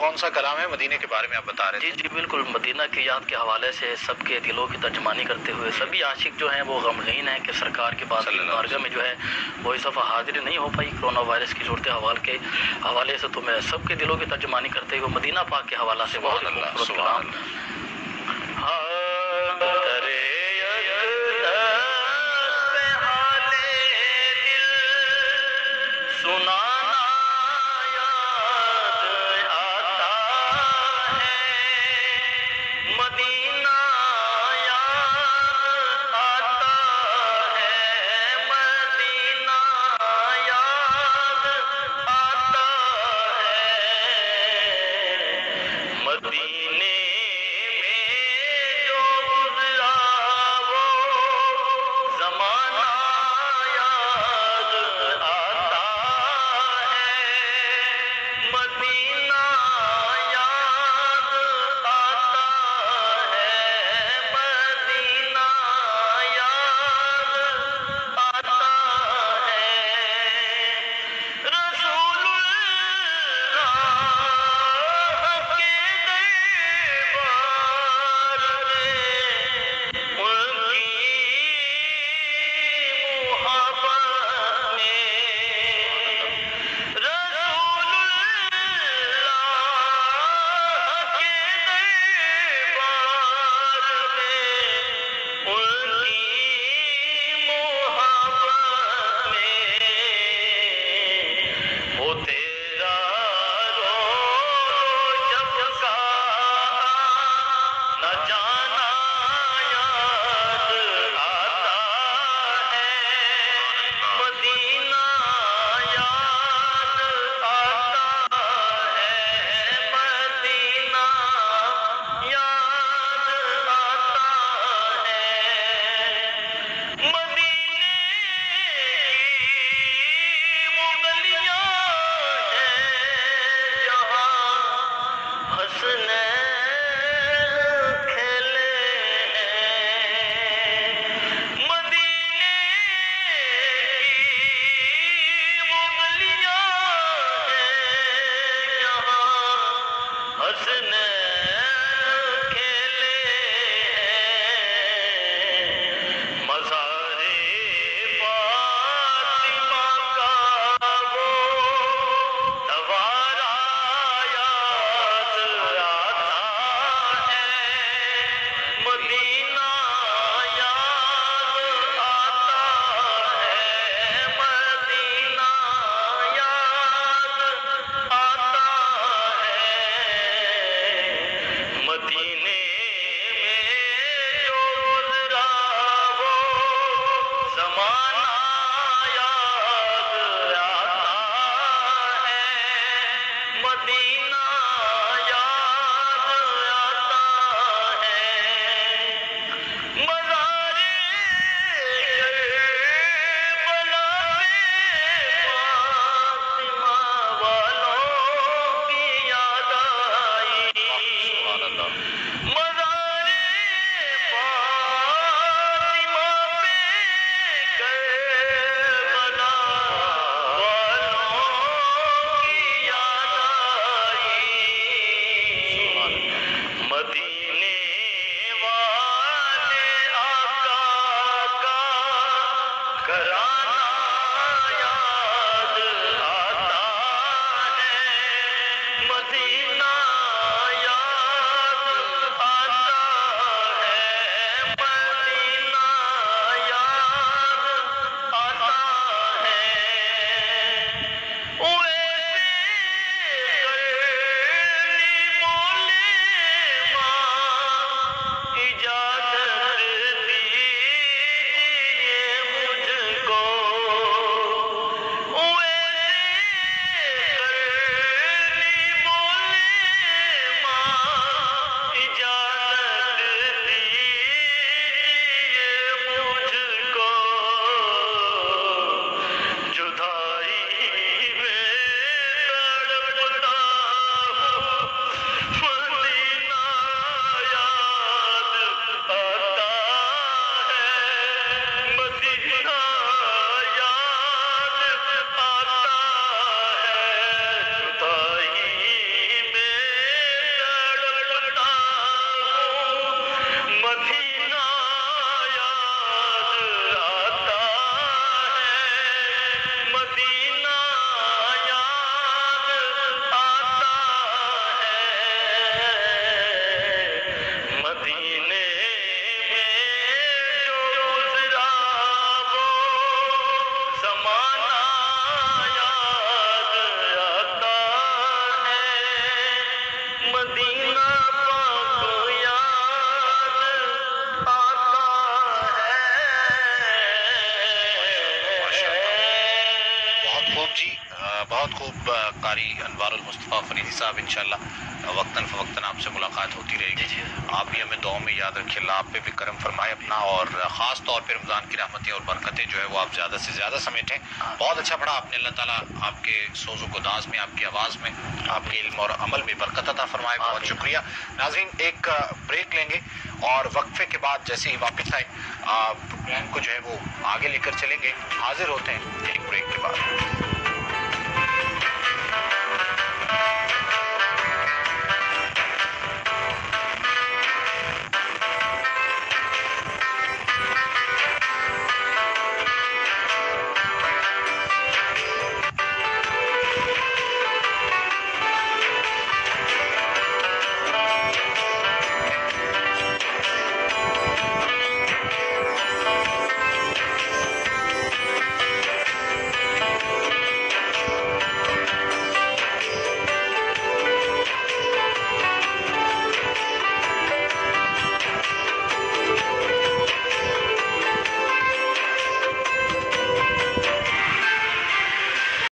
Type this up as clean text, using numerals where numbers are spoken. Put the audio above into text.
کون سا کلام ہے مدینے کے بارے میں آپ بتا رہے تھے؟ جی بالکل، مدینہ کی یاد کے حوالے سے سب کے دلوں کی ترجمانی کرتے ہوئے سبھی عاشق جو ہیں وہ غمگین ہیں کہ سرکار کے بعد بارگاہ میں جو ہے وہ اس دفعہ حاضری نہیں ہو پائی کورونا وائرس کی صورتحال کے حوالے سے، تو میں سب کے دلوں کی ترجمانی کرتے ہوئے مدینہ پاک کے حوالہ سے بہت خوبصورت کلام بھائی انوارالمصطفے فریدی صاحب انشاءاللہ وقتاً فوقتاً آپ سے ملاقات ہوتی رہے گی. آپ بھی ہمیں دعاؤں میں یاد رکھیں, اللہ آپ پہ بھی کرم فرمائے اپنا, اور خاص طور پہ رمضان کی رحمتیں اور برکتیں جو ہے وہ آپ زیادہ سے زیادہ سمیٹیں. بہت اچھا پڑھا آپ نے, اللہ تعالیٰ آپ کے سوز و گداز میں, آپ کی آواز میں, آپ کے علم اور عمل میں برکت عطا فرمائے. بہت شکریہ. ناظرین ایک بریک لیں گے اور وقفے کے بعد جیسے ہی واپس آئے پروگرام کو جو ہے وہ آگے لے کر چلیں گے. حاضر ہوتے ہیں ایک بریک کے بعد.